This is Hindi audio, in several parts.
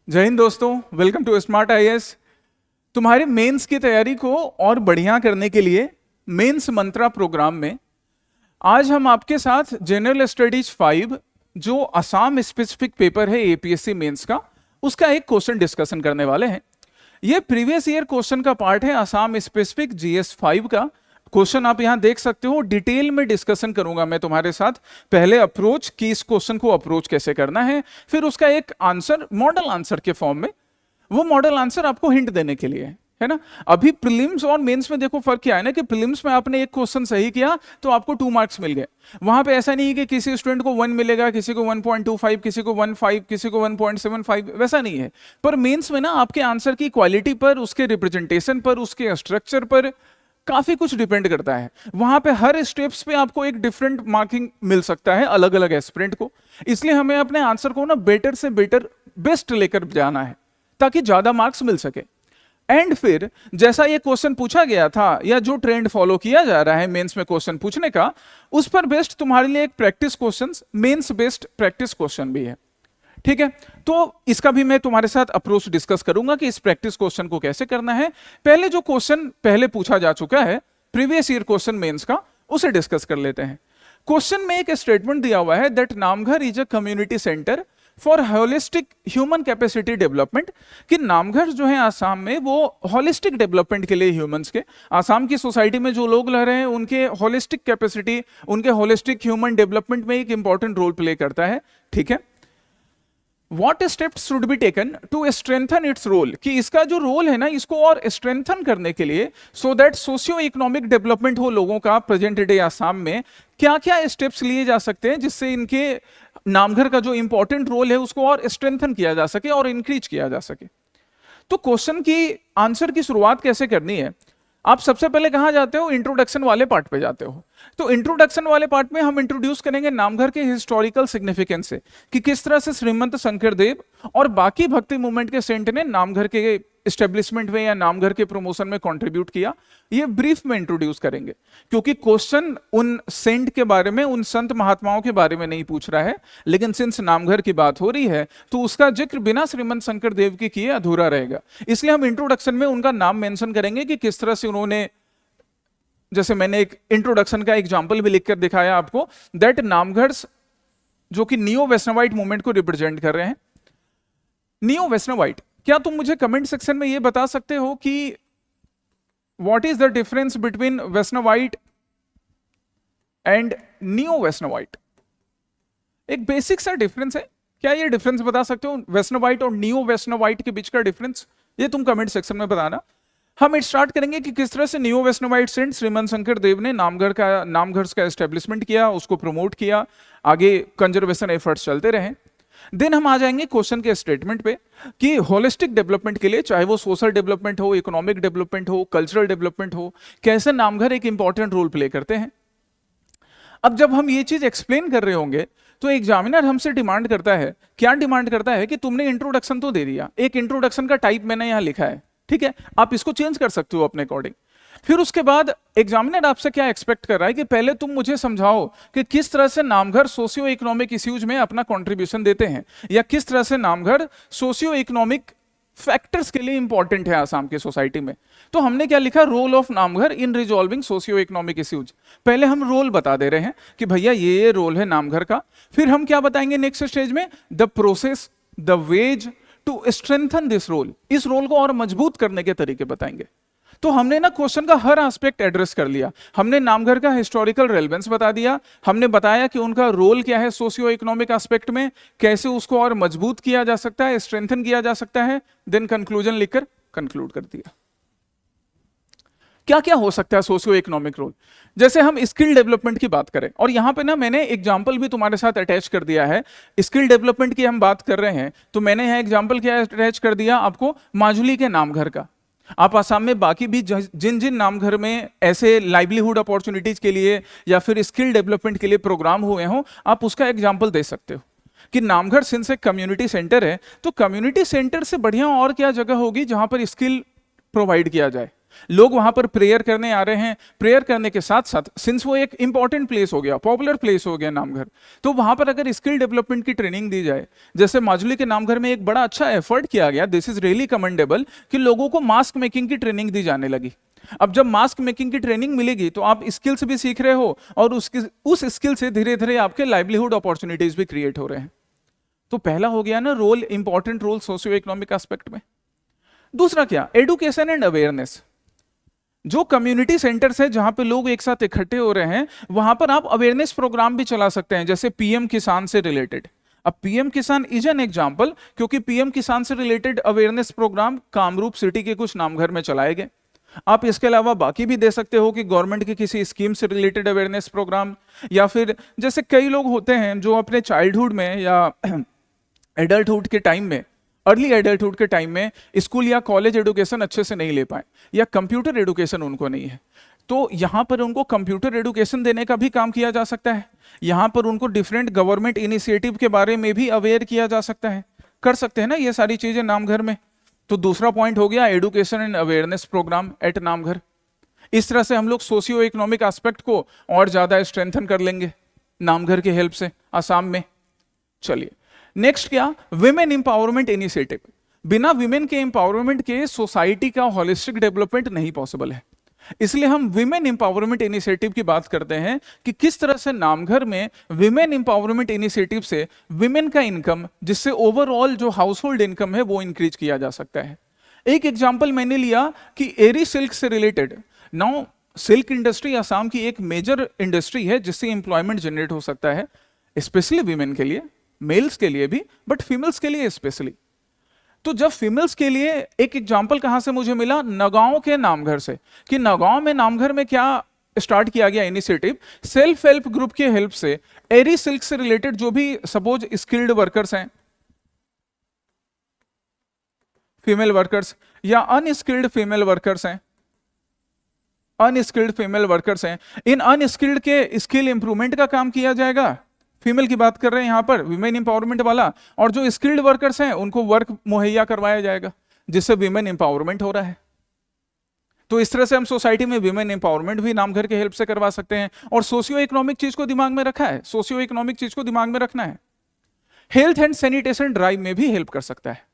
जय हिंद दोस्तों, वेलकम टू स्मार्ट आईएएस। तुम्हारे मेंस की तैयारी को और बढ़िया करने के लिए मेंस मंत्रा प्रोग्राम में आज हम आपके साथ जनरल स्टडीज 5 जो असम स्पेसिफिक पेपर है एपीएससी मेंस का, उसका एक क्वेश्चन डिस्कशन करने वाले हैं। ये प्रीवियस ईयर क्वेश्चन का पार्ट है असम स्पेसिफिक जीएस 5 का क्वेश्चन। आप यहां देख सकते हो, डिटेल में डिस्कशन करूंगा मैं तुम्हारे साथ। पहले अप्रोच कि इस क्वेश्चन को अप्रोच कैसे करना है, फिर उसका एक आंसर मॉडल आंसर के फॉर्म में, वो मॉडल आंसर आपको हिंट देने के लिए है ना। अभी प्रीलिम्स और मेंस में देखो फर्क क्या है ना, कि प्रीलिम्स में आपने एक क्वेश्चन सही किया तो आपको 2 मार्क्स मिल गए। वहां पे ऐसा नहीं है कि किसी स्टूडेंट को 1 मिलेगा, किसी को 1.25, किसी को 1.5, किसी को 1.75, वैसा नहीं है। पर मेंस में ना आपके आंसर की क्वालिटी पर, उसके रिप्रेजेंटेशन पर, उसके स्ट्रक्चर पर काफी कुछ डिपेंड करता है। वहां पे हर स्टेप्स पे आपको एक डिफरेंट मार्किंग मिल सकता है अलग अलग एस्पिरेंट को। इसलिए हमें अपने आंसर को ना बेटर से बेटर, बेस्ट लेकर जाना है ताकि ज्यादा मार्क्स मिल सके। एंड फिर जैसा ये क्वेश्चन पूछा गया था या जो ट्रेंड फॉलो किया जा रहा है मेंस में क्वेश्चन पूछने का, उस पर बेस्ड तुम्हारे लिए एक practice question, mains based practice question भी है। ठीक है, तो इसका भी मैं तुम्हारे साथ अप्रोच डिस्कस करूंगा कि इस प्रैक्टिस क्वेश्चन को कैसे करना है। पहले जो क्वेश्चन पहले पूछा जा चुका है प्रीवियस ईयर क्वेश्चन मेंस का, उसे डिस्कस कर लेते हैं। क्वेश्चन में एक स्टेटमेंट दिया हुआ है that namghar is a community centre for holistic human capacity development, कि नामघर जो है आसाम में वो होलिस्टिक डेवलपमेंट के लिए ह्यूमंस के, आसाम की सोसाइटी में जो लोग रह रहे हैं उनके होलिस्टिक कैपेसिटी, उनके होलिस्टिक ह्यूमन डेवलपमेंट में एक इंपॉर्टेंट रोल प्ले करता है। ठीक है, What steps should be taken to strengthen its role, कि इसका जो रोल है ना इसको और स्ट्रेंथन करने के लिए, so that socio economic development हो लोगों का प्रेजेंट डे आसाम में, क्या क्या स्टेप्स लिए जा सकते हैं जिससे इनके नामघर का जो इंपॉर्टेंट रोल है उसको और स्ट्रेंथन किया जा सके और इंक्रीज किया जा सके। तो क्वेश्चन की आंसर की शुरुआत कैसे करनी है, आप सबसे पहले कहां जाते हो, इंट्रोडक्शन वाले पार्ट पे जाते हो। तो इंट्रोडक्शन वाले पार्ट में हम इंट्रोड्यूस करेंगे नामघर के हिस्टोरिकल सिग्निफिकेंस से, कि किस तरह से श्रीमंत शंकरदेव और बाकी भक्ति मूवमेंट के सेंट ने नामघर के एस्टेब्लिशमेंट में या नामघर के प्रमोशन में कंट्रीब्यूट किया। ये ब्रीफ में इंट्रोड्यूस करेंगे, क्योंकि क्वेश्चन उन सेंट के बारे में, उन संत महात्माओं के बारे में नहीं पूछ रहा है, लेकिन सिंस नामघर की बात हो रही है तो उसका जिक्र बिना श्रीमंत शंकरदेव के किए अधूरा रहेगा। इसलिए हम इंट्रोडक्शन में उनका नाम मेंशन करेंगे कि किस तरह से उन्होंने, जैसे मैंने एक इंट्रोडक्शन का एग्जांपल भी लिखकर दिखाया आपको, दैट नामघर जो कि नियो वैष्णवाइट मूवमेंट को रिप्रेजेंट कर रहे हैं। नियो वैष्णवाइट, क्या तुम मुझे कमेंट सेक्शन में यह बता सकते हो कि what is the difference between Vaishnavite and neo Vaishnavite? एक बेसिक सा डिफरेंस है, क्या ये डिफरेंस बता सकते हो वैष्णवाइट और नियो वैष्णवाइट के बीच का डिफरेंस? ये तुम कमेंट सेक्शन में बताना। हम स्टार्ट करेंगे कि किस तरह से नियो वैष्णवाइट सेंट श्रीमंत शंकर देव ने नामघर का एस्टेब्लिशमेंट किया, उसको प्रमोट किया, आगे कंजर्वेशन एफर्ट्स चलते रहे। देन हम आ जाएंगे क्वेश्चन के स्टेटमेंट पे कि होलिस्टिक डेवलपमेंट के लिए, चाहे वो सोशल डेवलपमेंट हो, इकोनॉमिक डेवलपमेंट हो, कल्चरल डेवलपमेंट हो, कैसे नामघर एक इंपॉर्टेंट रोल प्ले करते हैं। अब जब हम ये चीज एक्सप्लेन कर रहे होंगे तो एग्जामिनर हमसे डिमांड करता है, क्या डिमांड करता है कि तुमने इंट्रोडक्शन तो दे दिया, एक इंट्रोडक्शन का टाइप मैंने यहां लिखा है, ठीक है, आप इसको चेंज कर सकते हो अपने अकॉर्डिंग। फिर उसके बाद एग्जामिनर आपसे क्या एक्सपेक्ट कर रहा है कि पहले तुम मुझे समझाओ कि किस तरह से नामघर सोशियो इकोनॉमिक इश्यूज में अपना कंट्रीब्यूशन देते हैं, या किस तरह से नामघर सोशियो इकोनॉमिक फैक्टर्स के लिए इंपॉर्टेंट है आसाम की सोसाइटी में। तो हमने क्या लिखा, role of Namghar in resolving socio economic issues. पहले हम रोल बता दे रहे हैं कि भैया ये रोल है नामघर का। फिर हम क्या बताएंगे नेक्स्ट स्टेज में, the process, the ways to strengthen this role, इस रोल को और मजबूत करने के तरीके बताएंगे। तो हमने ना क्वेश्चन का हर एस्पेक्ट एड्रेस कर लिया। हमने नामघर का हिस्टोरिकल रेलेवेंस बता दिया, हमने बताया कि उनका रोल क्या है सोशियो इकोनॉमिक एस्पेक्ट में, कैसे उसको और मजबूत किया जा सकता है, स्ट्रेंथन किया जा सकता है। देन कंक्लूजन लिखकर कंक्लूड कर दिया। क्या क्या हो सकता है सोशियो इकोनॉमिक रोल। जैसे हम स्किल डेवलपमेंट की बात करें, और यहां पे ना मैंने एग्जांपल भी तुम्हारे साथ अटैच कर दिया है। स्किल डेवलपमेंट की हम बात कर रहे हैं तो मैंने यहां एग्जांपल क्या अटैच कर दिया आपको, माजुली के नामघर का। आप आसाम में बाकी भी जिन जिन नामघर में ऐसे लाइवलीहुड अपॉर्चुनिटीज के लिए या फिर स्किल डेवलपमेंट के लिए प्रोग्राम हुए हों, आप उसका एग्जाम्पल दे सकते हो कि नामघर सिंस एक कम्युनिटी सेंटर है, तो कम्युनिटी सेंटर से बढ़िया और क्या जगह होगी जहां पर स्किल प्रोवाइड किया जाए। लोग वहां पर प्रेयर करने आ रहे हैं, प्रेयर करने के साथ साथ सिंस वो एक इंपॉर्टेंट प्लेस हो गया, पॉपुलर प्लेस हो गया नामघर, तो वहां पर अगर स्किल डेवलपमेंट की ट्रेनिंग दी जाए, जैसे माजुली के नामघर में एक बड़ा अच्छा एफर्ट किया गया, दिस इज रियली कमेंडेबल, कि लोगों को मास्क मेकिंग की ट्रेनिंग दी जाने लगी। अब जब मास्क मेकिंग की ट्रेनिंग मिलेगी तो आप स्किल्स भी सीख रहे हो और उस स्किल से धीरे धीरे आपके लाइवलीहुड अपॉर्चुनिटीज भी क्रिएट हो रहे हैं। तो पहला हो गया ना role, important role socio economic aspect में। दूसरा क्या, एडुकेशन एंड अवेयरनेस। जो कम्युनिटी सेंटर्स है जहां पे लोग एक साथ इकट्ठे हो रहे हैं, वहां पर आप अवेयरनेस प्रोग्राम भी चला सकते हैं, जैसे पीएम किसान से रिलेटेड। अब PM Kisan is an example, क्योंकि पीएम किसान से related awareness programme Kamrup city के कुछ नामघर में चलाए गए। आप इसके अलावा बाकी भी दे सकते हो कि गवर्नमेंट की किसी स्कीम से रिलेटेड अवेयरनेस प्रोग्राम, या फिर जैसे कई लोग होते हैं जो अपने चाइल्डहुड में या एडल्टहुड के टाइम में, अर्ली एडल्टहुड के टाइम में स्कूल या कॉलेज एजुकेशन अच्छे से नहीं ले पाए, या कंप्यूटर एजुकेशन उनको नहीं है, तो यहां पर उनको कंप्यूटर एजुकेशन देने का भी काम किया जा सकता है। यहां पर उनको डिफरेंट गवर्नमेंट इनिशिएटिव के बारे में भी अवेयर किया जा सकता है। कर सकते हैं ना ये सारी चीजें नामघर में। तो दूसरा पॉइंट हो गया education and awareness programme at Namghar. इस तरह से हम लोग सोशियो इकोनॉमिक एस्पेक्ट को और ज्यादा स्ट्रेंथन कर लेंगे नामघर की हेल्प से आसाम में। चलिए नेक्स्ट क्या, विमेन इंपावरमेंट इनिशिएटिव। बिना विमेन के इंपावरमेंट के सोसाइटी का होलिस्टिक डेवलपमेंट नहीं पॉसिबल है, इसलिए हम विमेन इंपावरमेंट इनिशिएटिव की बात करते हैं कि किस तरह से नामघर में विमेन इंपावरमेंट इनिशिएटिव से विमेन का इनकम, जिससे ओवरऑल जो हाउस होल्ड इनकम है वो इंक्रीज किया जा सकता है। एक एग्जांपल मैंने लिया कि एरी सिल्क से related. Now silk industry Assam की एक मेजर इंडस्ट्री है जिससे एम्प्लॉयमेंट जनरेट हो सकता है, स्पेशली विमेन के लिए, मेल्स के लिए भी, बट फीमेल्स के लिए स्पेशली। तो जब फीमेल्स के लिए एक एग्जांपल कहां से मुझे मिला, नगांव के नामघर से, कि नगांव में नामघर में क्या स्टार्ट किया गया इनिशिएटिव, सेल्फ हेल्प ग्रुप के हेल्प से एरी सिल्क से रिलेटेड जो भी सपोज स्किल्ड वर्कर्स हैं, फीमेल वर्कर्स या अनस्किल्ड फीमेल वर्कर्स हैं, अनस्किल्ड फीमेल वर्कर्स हैं, इन अनस्किल्ड के स्किल इंप्रूवमेंट का काम किया जाएगा। फीमेल की बात कर रहे हैं यहां पर, विमेन इंपावरमेंट वाला। और जो स्किल्ड वर्कर्स हैं उनको वर्क मुहैया करवाया जाएगा, जिससे विमेन इंपावरमेंट हो रहा है। तो इस तरह से हम सोसाइटी में विमेन इंपावरमेंट भी नामघर के हेल्प से करवा सकते हैं। और सोशियो इकोनॉमिक चीज को दिमाग में रखा है, सोशियो इकोनॉमिक चीज को दिमाग में रखना है। हेल्थ एंड सैनिटेशन ड्राइव में भी हेल्प कर सकता है।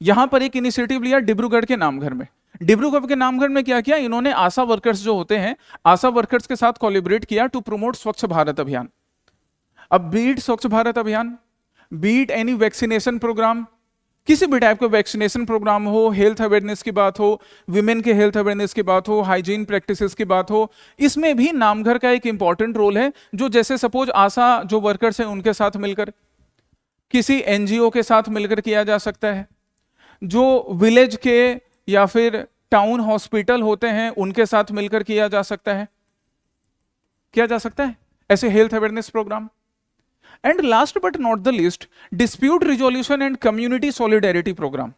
यहां पर एक इनिशिएटिव लिया डिब्रूगढ़ के नामघर में। डिब्रूगढ़ के नामघर में क्या किया इन्होंने, आशा वर्कर्स जो होते हैं, आशा वर्कर्स के साथ कोलैबोरेट किया टू प्रमोट स्वच्छ भारत अभियान। अब बीट स्वच्छ भारत अभियान, बीट एनी वैक्सीनेशन प्रोग्राम, किसी भी टाइप का वैक्सीनेशन प्रोग्राम हो, हेल्थ अवेयरनेस की बात हो, विमेन के हेल्थ अवेयरनेस की बात हो, हाइजीन प्रैक्टिसेस की बात हो, इसमें भी नामघर का एक इंपॉर्टेंट रोल है। जो जैसे सपोज आशा जो वर्कर्स हैं उनके साथ मिलकर, किसी एनजीओ के साथ मिलकर किया जा सकता है। जो विलेज के या फिर टाउन हॉस्पिटल होते हैं उनके साथ मिलकर किया जा सकता है, किया जा सकता है ऐसे health awareness programme. And last but not the least, dispute resolution and community solidarity programme.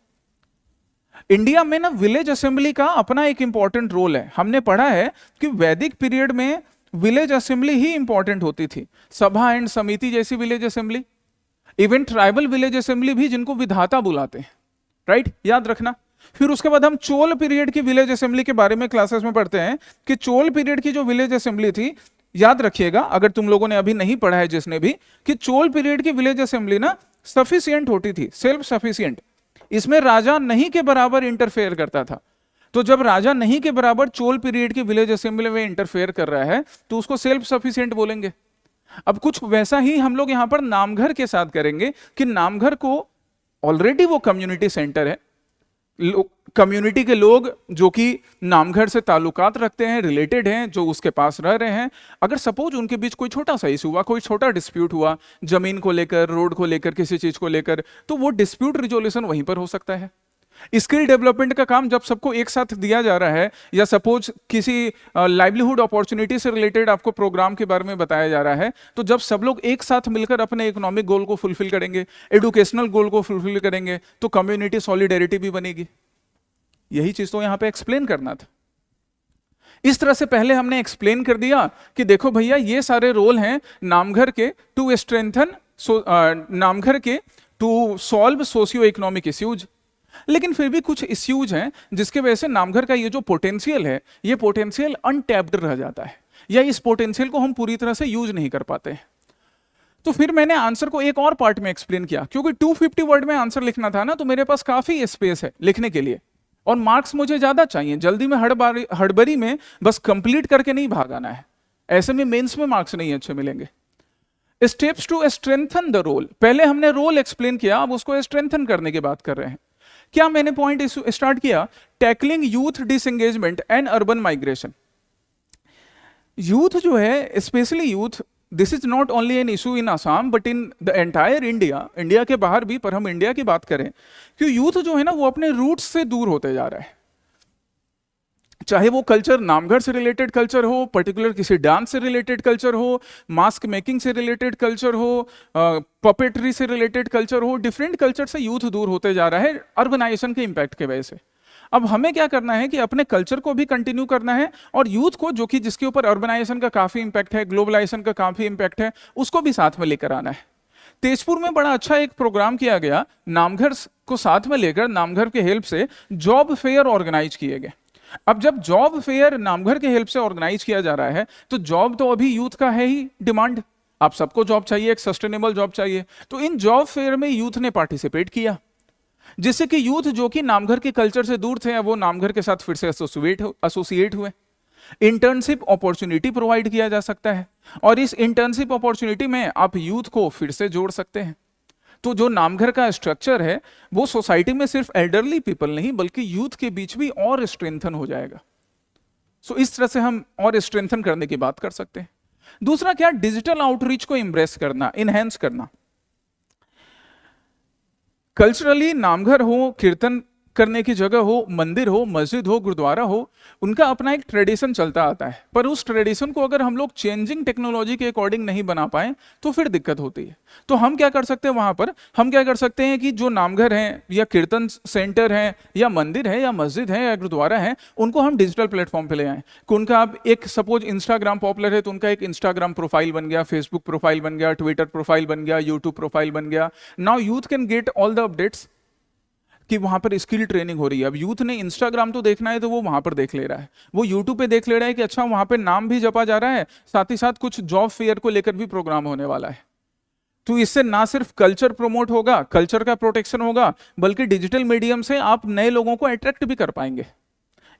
India में ना विलेज असेंबली का अपना एक इंपॉर्टेंट रोल है। हमने पढ़ा है कि वैदिक पीरियड में विलेज असेंबली ही इंपॉर्टेंट होती थी, सभा एंड समिति जैसी village assembly, even tribal village assembly भी जिनको विधाता बुलाते हैं, राइट, याद रखना। फिर उसके बाद हम चोल पीरियड की विलेज असेंबली के बारे में क्लासेस में पढ़ते हैं कि चोल पीरियड की जो विलेज असेंबली थी, याद रखिएगा अगर तुम लोगों ने अभी नहीं पढ़ा है जिसने भी, कि चोल पीरियड की विलेज असेंबली ना सफिशिएंट होती थी, सेल्फ सफिशिएंट। इसमें राजा नहीं के बराबर इंटरफेयर करता था। तो जब राजा नहीं के बराबर चोल पीरियड की विलेज असेंबली में इंटरफेयर कर रहा है तो उसको सेल्फ सफिशिएंट बोलेंगे। अब कुछ वैसा ही हम लोग यहां पर नामघर के साथ करेंगे कि नामघर को ऑलरेडी वो कम्युनिटी सेंटर है, कम्युनिटी के लोग जो कि नामघर से ताल्लुकात रखते हैं, रिलेटेड हैं, जो उसके पास रह रहे हैं, अगर सपोज उनके बीच कोई छोटा सा इशू हुआ, कोई छोटा डिस्प्यूट हुआ जमीन को लेकर, रोड को लेकर, किसी चीज को लेकर, तो वो डिस्प्यूट रिजोल्यूशन वहीं पर हो सकता है। स्किल डेवलपमेंट का काम जब सबको एक साथ दिया जा रहा है, या सपोज किसी लाइवलीहुड अपॉर्चुनिटी से रिलेटेड आपको प्रोग्राम के बारे में बताया जा रहा है, तो जब सब लोग एक साथ मिलकर अपने इकोनॉमिक गोल को फुलफिल करेंगे, एजुकेशनल गोल को फुलफिल करेंगे, तो कम्युनिटी सॉलिडेरिटी भी बनेगी। यही चीज तो यहां पे एक्सप्लेन करना था। इस तरह से पहले हमने एक्सप्लेन कर दिया कि देखो भैया ये सारे रोल हैं नामघर के टू स्ट्रेंथन, नामघर के to solve socio economic issues. लेकिन फिर भी कुछ इश्यूज हैं जिसके वजह से नामघर का ये जो पोटेंशियल है, ये पोटेंशियल अनटैप्ड रह जाता है, या इस पोटेंशियल को हम पूरी तरह से यूज नहीं कर पाते हैं। तो फिर मैंने आंसर को एक और पार्ट में एक्सप्लेन किया, क्योंकि 250 वर्ड में आंसर लिखना था ना, तो मेरे पास काफी स्पेस है लिखने के लिए, और मार्क्स मुझे ज्यादा चाहिए। जल्दी में हड़बड़ी में बस कंप्लीट करके नहीं भागाना है, ऐसे में मेंस में मार्क्स नहीं अच्छे मिलेंगे। Steps to strengthen the role, पहले हमने रोल एक्सप्लेन किया, अब उसको स्ट्रेंथन करने की बात कर रहे हैं। क्या मैंने पॉइंट स्टार्ट किया, tackling youth disengagement and urban migration. Youth जो है, specially youth, this is not only an issue in Assam but in the entire India, India के बाहर भी, पर हम इंडिया की बात करें, कि यूथ जो है ना वो अपने रूट्स से दूर होते जा रहा है। चाहे वो कल्चर नामघर से रिलेटेड कल्चर हो, पर्टिकुलर किसी डांस से रिलेटेड कल्चर हो, मास्क मेकिंग से रिलेटेड कल्चर हो, पपेट्री से रिलेटेड कल्चर हो, डिफरेंट कल्चर से यूथ दूर होते जा रहा है अर्बनाइजेशन के इंपैक्ट के वजह से। अब हमें क्या करना है कि अपने कल्चर को भी कंटिन्यू करना है, और यूथ को, जो कि जिसके ऊपर अर्बनाइजेशन का काफी इंपैक्ट है, ग्लोबलाइजेशन का काफी इंपैक्ट है, उसको भी साथ में लेकर आना है। तेजपुर में बड़ा अच्छा एक प्रोग्राम किया गया, नामघर को साथ में लेकर, नामघर के हेल्प से जॉब फेयर ऑर्गेनाइज किए गए। अब जब जॉब फेयर नामघर के हेल्प से ऑर्गेनाइज किया जा रहा है, तो जॉब तो अभी यूथ का है ही डिमांड, आप सबको जॉब चाहिए, एक सस्टेनेबल जॉब चाहिए। तो इन जॉब फेयर में यूथ ने पार्टिसिपेट किया, जिससे कि यूथ जो कि नामघर के कल्चर से दूर थे, वो नामघर के साथ फिर से एसोसिएट हुए। इंटर्नशिप अपॉर्चुनिटी प्रोवाइड किया जा सकता है, और इस इंटर्नशिप अपॉर्चुनिटी में आप यूथ को फिर से जोड़ सकते हैं। तो जो नामघर का स्ट्रक्चर है, वो सोसाइटी में सिर्फ एल्डरली पीपल नहीं, बल्कि यूथ के बीच भी और स्ट्रेंथन हो जाएगा। सो इस तरह से हम और स्ट्रेंथन करने की बात कर सकते हैं। दूसरा क्या, डिजिटल आउटरीच को इंप्रेस करना, इनहेंस करना। कल्चरली नामघर हो, कीर्तन करने की जगह हो, मंदिर हो, मस्जिद हो, गुरुद्वारा हो, उनका अपना एक ट्रेडिशन चलता आता है, पर उस ट्रेडिशन को अगर हम लोग चेंजिंग टेक्नोलॉजी के अकॉर्डिंग नहीं बना पाए तो फिर दिक्कत होती है। तो हम क्या कर सकते हैं, वहां पर हम क्या कर सकते हैं कि जो नामघर हैं, या कीर्तन सेंटर हैं, या मंदिर है, या मस्जिद है, या गुरुद्वारा है, उनको हम डिजिटल प्लेटफॉर्म पे ले आए। उनका आप एक, सपोज इंस्टाग्राम पॉपुलर है, तो उनका एक इंस्टाग्राम प्रोफाइल बन गया, फेसबुक प्रोफाइल बन गया, ट्विटर प्रोफाइल बन गया, यूट्यूब प्रोफाइल बन गया। Now youth can get all the updates कि वहां पर स्किल ट्रेनिंग हो रही है। अब यूथ ने इंस्टाग्राम तो देखना है, तो वो वहां पर देख ले रहा है, वो यूट्यूब पे देख ले रहा है कि अच्छा वहां पे नाम भी जपा जा रहा है, साथ ही साथ कुछ जॉब फेयर को लेकर भी प्रोग्राम होने वाला है। तो इससे ना सिर्फ कल्चर प्रमोट होगा, कल्चर का प्रोटेक्शन होगा, बल्कि डिजिटल मीडियम से आप नए लोगों को अट्रैक्ट भी कर पाएंगे।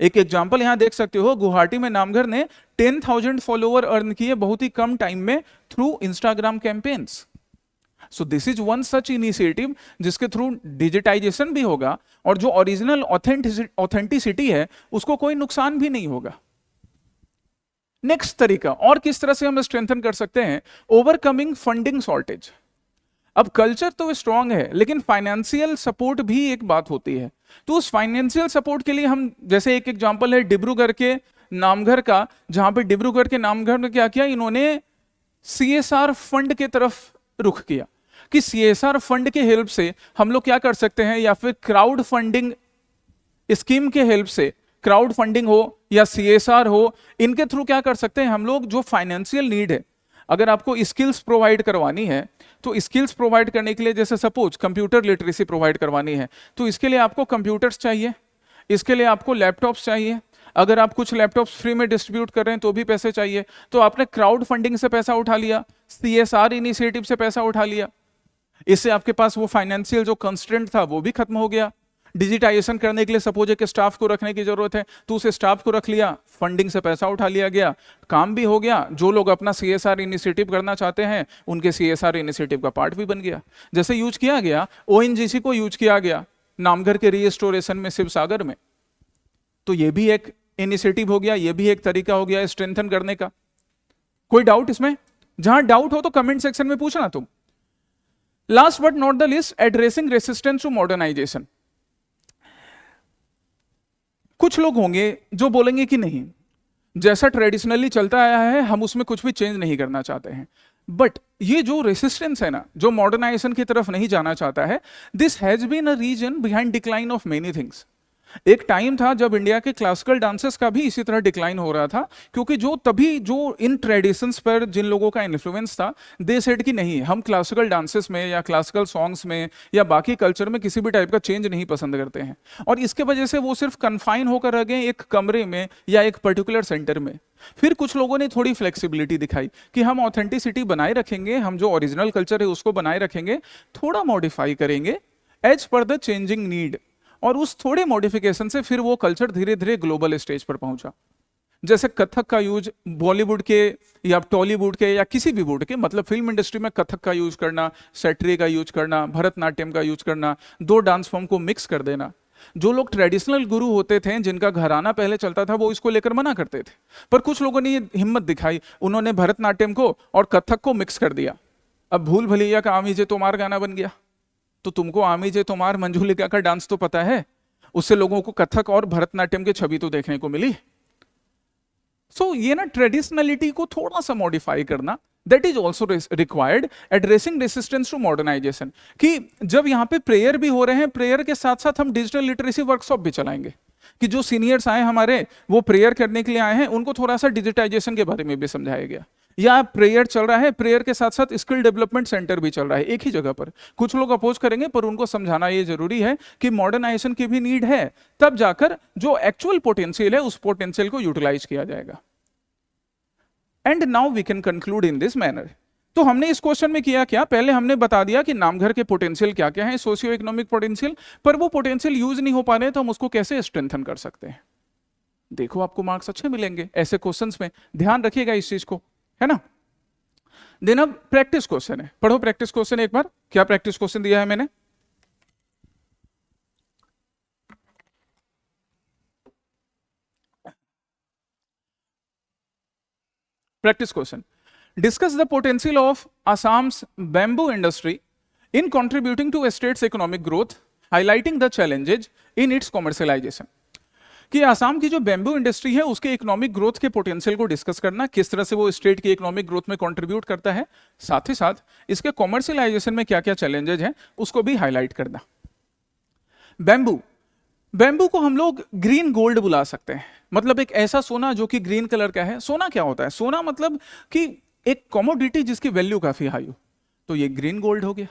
एक एग्जाम्पल यहां देख सकते हो, गुवाहाटी में नामघर ने 10,000 फॉलोवर अर्न किए बहुत ही कम टाइम में through Instagram campaigns. So this is one such initiative जिसके थ्रू डिजिटाइजेशन भी होगा, और जो ओरिजिनल ऑथेंटिसिटी है उसको कोई नुकसान भी नहीं होगा। नेक्स्ट तरीका, और किस तरह से हम स्ट्रेंथन कर सकते हैं, ओवरकमिंग फंडिंग शॉर्टेज। अब कल्चर तो स्ट्रांग है, लेकिन फाइनेंशियल सपोर्ट भी एक बात होती है। तो उस फाइनेंशियल सपोर्ट के लिए हम, जैसे एक एग्जांपल है डिब्रूगढ़ के नामघर का, जहां पे डिब्रूगढ़ के नामघर में क्या किया, इन्होंने CSR फंड के तरफ रुख किया कि CSR फंड के हेल्प से हम लोग क्या कर सकते हैं, या फिर क्राउड फंडिंग स्कीम के हेल्प से, क्राउड फंडिंग हो या CSR हो, इनके थ्रू क्या कर सकते हैं हम लोग, जो फाइनेंशियल नीड है, अगर आपको स्किल्स प्रोवाइड करवानी है, तो स्किल्स प्रोवाइड करने के लिए, जैसे सपोज कंप्यूटर लिटरेसी प्रोवाइड करवानी है, तो इसके लिए आपको कंप्यूटर्स चाहिए, इसके लिए आपको लैपटॉप्स चाहिए, अगर आप कुछ लैपटॉप्स फ्री में डिस्ट्रीब्यूट कर रहे हैं तो भी पैसे चाहिए। तो आपने क्राउड फंडिंग से पैसा उठा लिया, CSR इनिशिएटिव से पैसा उठा लिया, इससे आपके पास वो फाइनेंशियल जो कंस्ट्रेंट था वो भी खत्म हो गया। डिजिटाइजेशन करने के लिए सपोज एक स्टाफ को रखने की जरूरत है, तो उस स्टाफ को रख लिया, फंडिंग से पैसा उठा लिया गया, काम भी हो गया। जो लोग अपना CSR इनिशिएटिव करना चाहते हैं, उनके CSR इनिशिएटिव का पार्ट भी बन गया। जैसे यूज किया गया, ONGC को यूज किया गया नामघर के रीस्टोरेशन में, शिवसागर में, तो ये भी एक इनिशिएटिव हो गया, ये भी एक तरीका हो गया स्ट्रेंथन करने का। कोई डाउट इसमें? जहां डाउट हो तो कमेंट सेक्शन में पूछना तुम। Last but not the least, addressing resistance to modernisation. कुछ लोग होंगे जो बोलेंगे कि नहीं, जैसा ट्रेडिशनली चलता आया है हम उसमें कुछ भी चेंज नहीं करना चाहते हैं। बट ये जो रेसिस्टेंस है ना, जो मॉडर्नाइजेशन की तरफ नहीं जाना चाहता है, this has been a reason behind decline of many things. एक टाइम था जब इंडिया के क्लासिकल डांसेस का भी इसी तरह डिक्लाइन हो रहा था, क्योंकि जो इन ट्रेडिशंस पर जिन लोगों का इन्फ्लुएंस था, दे सेड कि नहीं, हम क्लासिकल डांसेस में या क्लासिकल सॉन्ग्स में या बाकी कल्चर में किसी भी टाइप का चेंज नहीं पसंद करते हैं। और इसके वजह से वो सिर्फ कन्फाइन होकर रह गए एक कमरे में या एक पर्टिकुलर सेंटर में। फिर कुछ लोगों ने थोड़ी फ्लेक्सिबिलिटी दिखाई कि हम ऑथेंटिसिटी बनाए रखेंगे, हम जो ओरिजिनल कल्चर है उसको बनाए रखेंगे, थोड़ा मॉडिफाई करेंगे as per the changing need. और उस थोड़े मॉडिफिकेशन से फिर वो कल्चर धीरे धीरे ग्लोबल स्टेज पर पहुंचा। जैसे कथक का यूज बॉलीवुड के या टॉलीवुड के या किसी भी वुड के, मतलब फिल्म इंडस्ट्री में कथक का यूज करना, सैटरी का यूज करना, भरतनाट्यम का यूज करना, दो डांस फॉर्म को मिक्स कर देना। जो लोग ट्रेडिशनल गुरु होते थे, जिनका घराना पहले चलता था, वो इसको लेकर मना करते थे। पर कुछ लोगों ने ये हिम्मत दिखाई, उन्होंने भरतनाट्यम को और कथक को मिक्स कर दिया। अब भूल भुलैया का आमी जे तोमार गाना बन गया। तो तुमको आमी जे तोमार मंजुलिका का डांस तो पता है, उससे लोगों को कथक और भरतनाट्यम की छवि तो देखने को मिली। सो ये ना ट्रेडिशनलिटी को थोड़ा सा मॉडिफाई करना, that is also required, addressing resistance to modernisation. कि जब यहाँ पे प्रेयर भी हो रहे हैं, प्रेयर के साथ साथ हम डिजिटल लिटरेसी वर्कशॉप भी चलाएंगे, कि जो सीनियर्स आए हमारे वो प्रेयर करने के लिए आए हैं, उनको थोड़ा सा डिजिटाइजेशन के बारे में भी समझाया गया। या प्रेयर चल रहा है, प्रेयर के साथ साथ स्किल डेवलपमेंट सेंटर भी चल रहा है एक ही जगह पर। कुछ लोग अपोज करेंगे, पर उनको समझाना ये जरूरी है कि मॉडर्नाइजेशन की भी नीड है, तब जाकर जो एक्चुअल पोटेंशियल है उस पोटेंशियल को यूटिलाइज किया जाएगा। And now we can conclude in this manner. तो हमने इस क्वेश्चन में किया क्या, पहले हमने बता दिया कि नामघर के पोटेंशियल क्या क्या है, सोशियो इकोनॉमिक पोटेंशियल, पर वो पोटेंशियल यूज नहीं हो पा रहे तो हम उसको कैसे स्ट्रेंथन कर सकते हैं। देखो आपको मार्क्स अच्छे मिलेंगे ऐसे क्वेश्चंस में, ध्यान रखिएगा इस चीज को, है ना। देन अब प्रैक्टिस क्वेश्चन है, पढ़ो प्रैक्टिस क्वेश्चन एक बार। क्या प्रैक्टिस क्वेश्चन दिया है मैंने? Practice question, discuss the potential of Assam's bamboo industry in contributing to state's economic growth, highlighting the challenges in its commercialisation. कि आसाम की जो बैम्बू इंडस्ट्री है उसके इकोनॉमिक ग्रोथ के पोटेंशियल को डिस्कस करना, किस तरह से वो स्टेट की इकोनॉमिक ग्रोथ में कंट्रीब्यूट करता है, साथ ही साथ इसके कॉमर्शियलाइजेशन में क्या क्या चैलेंजेज हैं उसको भी हाईलाइट करना। बैम्बू, बैम्बू को हम लोग ग्रीन गोल्ड बुला सकते हैं, मतलब एक ऐसा सोना जो कि ग्रीन कलर का है। सोना क्या होता है? सोना मतलब कि एक कमोडिटी जिसकी वैल्यू काफी हाई हो, तो ये ग्रीन गोल्ड हो गया।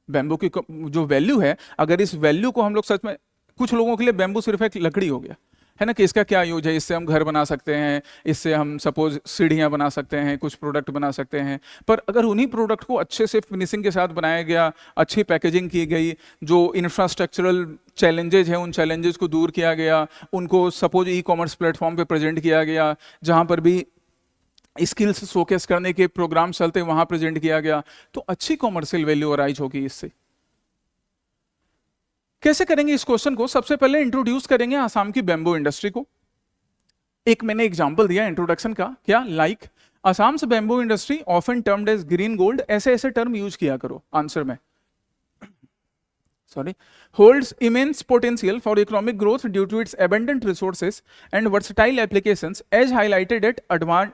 बैम्बू की जो वैल्यू है, अगर इस वैल्यू को हम लोग सच में, कुछ लोगों के लिए बैम्बू सिर्फ एक लकड़ी हो गया है ना, कि इसका क्या यूज है, इससे हम घर बना सकते हैं, इससे हम सपोज सीढ़ियां बना सकते हैं, कुछ प्रोडक्ट बना सकते हैं। पर अगर उन्हीं प्रोडक्ट को अच्छे से फिनिशिंग के साथ बनाया गया, अच्छी पैकेजिंग की गई, जो इंफ्रास्ट्रक्चरल चैलेंजेज हैं उन चैलेंजेस को दूर किया गया, उनको सपोज ई कॉमर्स प्लेटफॉर्म पे प्रेजेंट किया गया, जहां पर भी स्किल्स शोकेस करने के प्रोग्राम चलते वहां प्रेजेंट किया गया, तो अच्छी कॉमर्शियल वैल्यू अराइज होगी इससे। कैसे करेंगे इस क्वेश्चन को? सबसे पहले इंट्रोड्यूस करेंगे आसाम की बैम्बू इंडस्ट्री को। एक मैंने एग्जांपल दिया इंट्रोडक्शन का, क्या, like Assam's bamboo industry often termed as green gold, ऐसे ऐसे टर्म यूज किया करो आंसर में। Sorry, holds immense potential for economic growth due to its abundant resources and versatile applications as highlighted at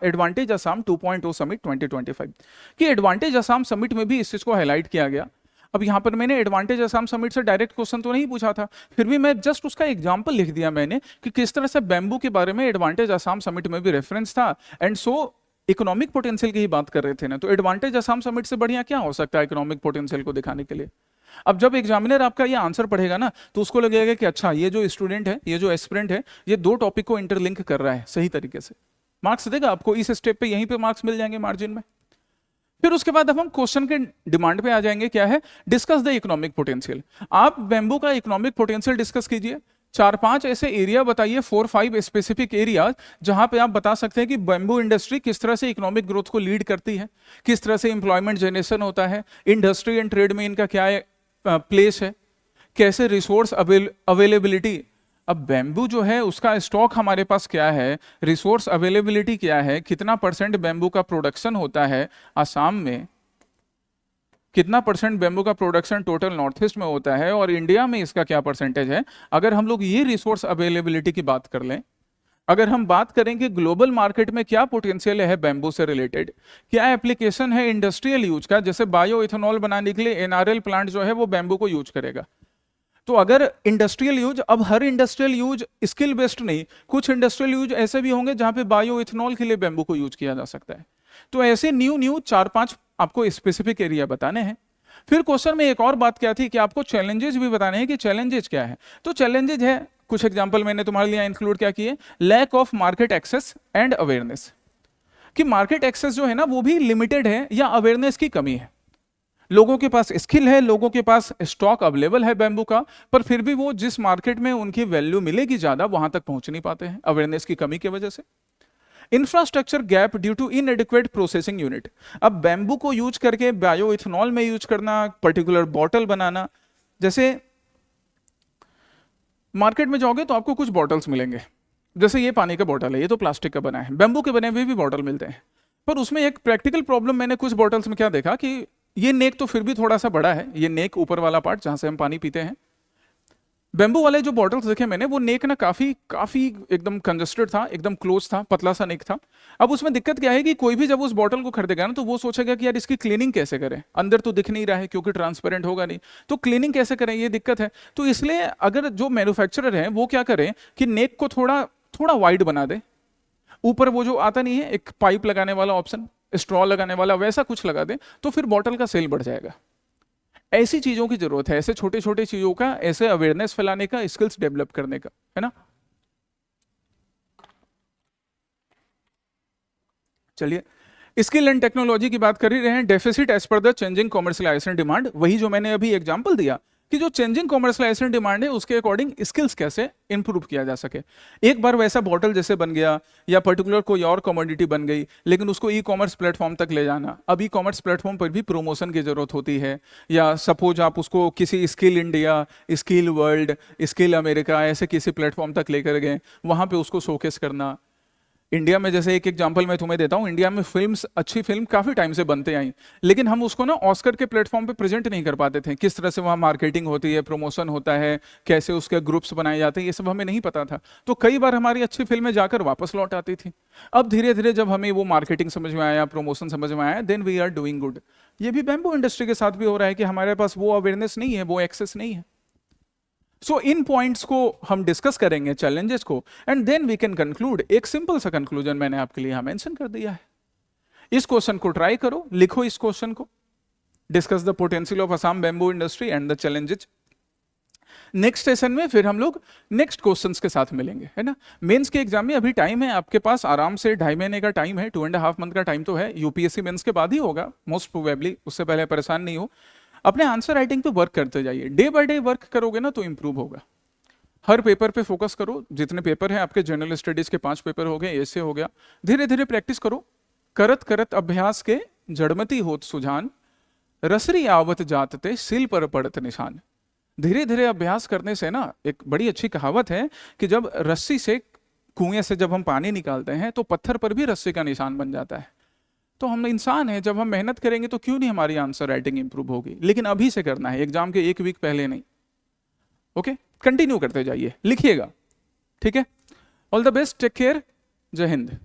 advantage Assam 2.0 summit 2025। कि एडवांटेज असम समिट में भी इस चीज को हाईलाइट किया गया। अब यहाँ पर मैंने एडवांटेज असम समिट से डायरेक्ट क्वेश्चन तो नहीं पूछा था, फिर भी मैं जस्ट उसका एग्जांपल लिख दिया मैंने कि किस तरह से बैम्बू के बारे में एडवांटेज असम समिट में भी रेफरेंस था, एंड सो इकोनॉमिक पोटेंशियल की ही बात कर रहे थे ना, तो एडवांटेज असम समिट से बढ़िया क्या हो सकता है इकोनॉमिक पोटेंशियल को दिखाने के लिए। अब जब एग्जामिनर आपका ये आंसर पढ़ेगा ना, तो उसको लगेगा कि अच्छा, ये जो स्टूडेंट है, ये जो एस्पिरेंट है, ये दो टॉपिक को इंटरलिंक कर रहा है सही तरीके से, मार्क्स देगा आपको इस स्टेप पे, यहीं पे मार्क्स मिल जाएंगे मार्जिन में। फिर उसके बाद अब हम क्वेश्चन के डिमांड पे आ जाएंगे, क्या है, डिस्कस द इकोनॉमिक पोटेंशियल। आप बैम्बू का इकोनॉमिक पोटेंशियल डिस्कस कीजिए, 4-5 ऐसे एरिया बताइए, 4-5 स्पेसिफिक एरिया जहां पे आप बता सकते हैं कि बैम्बू इंडस्ट्री किस तरह से इकोनॉमिक ग्रोथ को लीड करती है, किस तरह से एम्प्लॉयमेंट जनरेशन होता है, इंडस्ट्री एंड ट्रेड में इनका क्या प्लेस है, कैसे रिसोर्स अवेलेबिलिटी, अब बैम्बू जो है उसका स्टॉक हमारे पास क्या है, रिसोर्स अवेलेबिलिटी क्या है, कितना परसेंट बैम्बू का प्रोडक्शन होता है आसाम में, कितना परसेंट बैम्बू का प्रोडक्शन टोटल नॉर्थ ईस्ट में होता है, और इंडिया में इसका क्या परसेंटेज है। अगर हम लोग ये रिसोर्स अवेलेबिलिटी की बात कर लें, अगर हम बात करें कि ग्लोबल मार्केट में क्या पोटेंशियल है बैम्बू से रिलेटेड, क्या एप्लीकेशन है इंडस्ट्रियल यूज का, जैसे बायो इथेनॉल बनाने के लिए NRL प्लांट जो है वो बैम्बू को यूज करेगा, तो अगर इंडस्ट्रियल यूज, अब हर इंडस्ट्रियल यूज स्किल बेस्ड नहीं, कुछ इंडस्ट्रियल यूज ऐसे भी होंगे जहां पे बायो इथेनॉल के लिए बैम्बू को यूज किया जा सकता है। तो ऐसे न्यू 4-5 आपको स्पेसिफिक एरिया बताने हैं। फिर क्वेश्चन में एक और बात क्या थी कि आपको चैलेंजेस भी बताने हैं कि चैलेंजेस क्या है। तो चैलेंजेस है, कुछ एग्जांपल मैंने तुम्हारे लिए इंक्लूड क्या किए, lack of market access and awareness, कि मार्केट एक्सेस जो है ना वो भी लिमिटेड है या अवेयरनेस की कमी है। लोगों के पास स्किल है, लोगों के पास स्टॉक अवेलेबल है बैम्बू का, पर फिर भी वो जिस मार्केट में उनकी वैल्यू मिलेगी ज्यादा वहां तक पहुंच नहीं पाते हैं अवेयरनेस की कमी की वजह से। Infrastructure gap due to inadequate processing unit, अब बैम्बू को यूज करके बायो इथेनॉल में यूज करना, पर्टिकुलर बॉटल बनाना, जैसे मार्केट में जाओगे तो आपको कुछ बॉटल्स मिलेंगे, जैसे ये पानी का बॉटल है, ये तो प्लास्टिक का बना है, बैम्बू के बने हुए भी बॉटल मिलते हैं, पर उसमें एक प्रैक्टिकल प्रॉब्लम मैंने कुछ बॉटल्स में क्या देखा कि ये नेक तो फिर भी थोड़ा सा बड़ा है, ये नेक ऊपर वाला पार्ट जहां से हम पानी पीते हैं। बैम्बू वाले जो बॉटल्स देखे मैंने वो नेक ना काफी काफी एकदम कंजस्टेड था, एकदम क्लोज था, पतला सा नेक था। अब उसमें दिक्कत क्या है कि कोई भी जब उस बॉटल को खरीदेगा ना तो वो सोचेगा कि यार इसकी क्लीनिंग कैसे करें, अंदर तो दिख नहीं रहा है क्योंकि ट्रांसपेरेंट होगा नहीं, तो क्लीनिंग कैसे करें, ये दिक्कत है। तो इसलिए अगर जो मैन्युफैक्चरर है वो क्या करें कि नेक को थोड़ा थोड़ा वाइड बना दे, ऊपर वो जो आता नहीं है एक पाइप लगाने वाला ऑप्शन, स्ट्रॉ लगाने वाला, वैसा कुछ लगा दे तो फिर बॉटल का सेल बढ़ जाएगा। ऐसी चीजों की जरूरत है, ऐसे छोटे छोटे चीजों का, ऐसे अवेयरनेस फैलाने का, स्किल्स डेवलप करने का, है ना। चलिए, स्किल एंड टेक्नोलॉजी की बात कर ही रहे हैं। Deficit as per the changing commercialisation demand, वही जो मैंने अभी एग्जांपल दिया कि जो चेंजिंग कॉमर्शियलाइजेशन डिमांड है उसके अकॉर्डिंग स्किल्स कैसे इंप्रूव किया जा सके। एक बार वैसा बॉटल जैसे बन गया या पर्टिकुलर कोई और कमोडिटी बन गई, लेकिन उसको ई कॉमर्स प्लेटफॉर्म तक ले जाना, अब ई कॉमर्स प्लेटफॉर्म पर भी प्रमोशन की जरूरत होती है, या सपोज आप उसको किसी skill India, skill world, skill America ऐसे किसी प्लेटफॉर्म तक लेकर गए, वहां पे उसको शोकेस करना। इंडिया में जैसे एक एग्जांपल मैं तुम्हें देता हूं, इंडिया में फिल्म्स, अच्छी फिल्म काफी टाइम से बनते आई, लेकिन हम उसको ना ऑस्कर के प्लेटफॉर्म पे प्रेजेंट नहीं कर पाते थे, किस तरह से वहां मार्केटिंग होती है, प्रमोशन होता है, कैसे उसके ग्रुप्स बनाए जाते हैं, ये सब हमें नहीं पता था। तो कई बार हमारी अच्छी फिल्में जाकर वापस लौट आती थी। अब धीरे धीरे जब हमें वो मार्केटिंग समझ में आया, प्रमोशन समझ में आया, then we are doing good. ये भी बैम्बू इंडस्ट्री के साथ भी हो रहा है कि हमारे पास वो अवेयरनेस नहीं है, वो एक्सेस नहीं है। सो इन पॉइंट्स को हम डिस्कस करेंगे, चैलेंजेस को, and then we can conclude. एक सिंपल सा कंक्लूजन मैंने आपके लिए यहां मेंशन कर दिया है। इस क्वेश्चन को ट्राई करो, लिखो इस क्वेश्चन को, discuss the potential of Assam bamboo industry and the challenges. Next session में फिर हम लोग नेक्स्ट क्वेश्चंस के साथ मिलेंगे, है ना। मेंस के एग्जाम में अभी टाइम है आपके पास, आराम से 2.5 महीने का टाइम है, 2.5 मंथ का टाइम तो है। यूपीएससी मेंस के बाद ही होगा मोस्ट प्रोबेबली, उससे पहले परेशान नहीं हो। अपने आंसर राइटिंग पे वर्क करते जाइए, डे बाय डे वर्क करोगे ना तो इंप्रूव होगा। हर पेपर पे फोकस करो, जितने पेपर हैं आपके, जनरल स्टडीज के 5 पेपर हो गए, ऐसे हो गया, धीरे धीरे प्रैक्टिस करो। करत करत अभ्यास के जड़मती होत सुजान, रसरी आवत जातते सिल पर पड़त निशान। धीरे धीरे अभ्यास करने से ना, एक बड़ी अच्छी कहावत है कि जब रस्सी से, कुएं से जब हम पानी निकालते हैं तो पत्थर पर भी रस्सी का निशान बन जाता है। तो हम इंसान हैं, जब हम मेहनत करेंगे तो क्यों नहीं हमारी आंसर राइटिंग इंप्रूव होगी, लेकिन अभी से करना है, एग्जाम के 1 वीक पहले नहीं। ओके, कंटिन्यू करते जाइए, लिखिएगा, ठीक है। All the best, take care, जय हिंद।